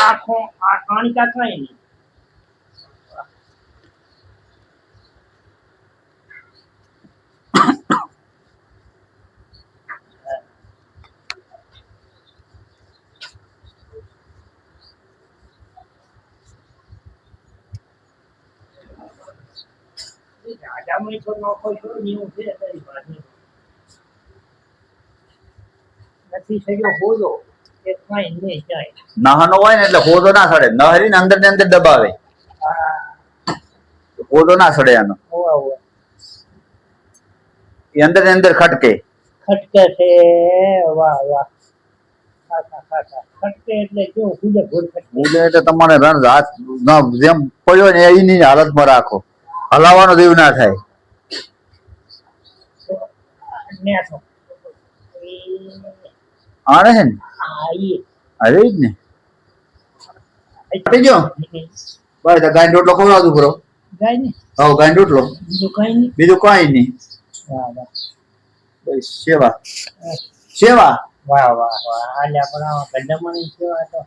આખો આ કાણિકા થાય ને રાજામણી તો નોખો છો એવું છે તારી પાસે નથી સડ્યો બોલો એક કાંઈ નહીં જાય નાનો હોય ને એટલે હોદો ના સડે નહરી ને અંદર દબાવે હોદો ના સડે આનો એ અંદર ખટકે ખટકે છે વાહ વાહ ખટકે એટલે કેવું કુદે ભૂલ ઉડે એટલે તમારે રણ હાથ જેમ પડ્યો ને એની હાલતમાં રાખો હલાવવાનો દેવ ના થાય આને છે ને અરે જ ને ગયો ભાઈ તો ગાય રોટલો ખવડાવતું બરો ગાય ને ગાય રોટલો બીજું કઈ નહીં બસ સેવા સેવા વાહ વાહ વાહ આલ્યા પણ આવા ગડમણી સેવા તો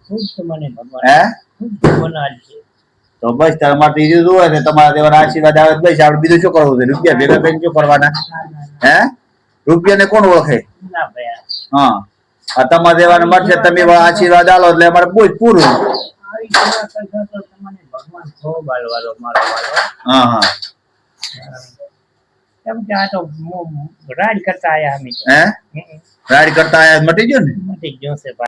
ખૂબ તો મને ભગવાન હે ખૂબ બનાલ છે તો બસ તમારે ત્રીજું જોવે ને તમારા દેવાના આશીર્વાદ આવે બસ આપણે બીજું શું કરવું છે રૂપિયા ભેગા કરીને શું કરવાના હે રૂપિયા ને કોણ ઓળખે ના ભાઈ હા આ તમારા દેવાને મળશે તમે આશીર્વાદ આલો એટલે અમારે બહુ પૂરું આવી સેવા કરશો તો તમને ભગવાન ખૂબ આલવાલો મારો વાલો હા હા કેમ કે આ તો રાડ કરતા આયા અમે હે રાડ કરતા આયા મટી ગયો ને મટી ગયો છે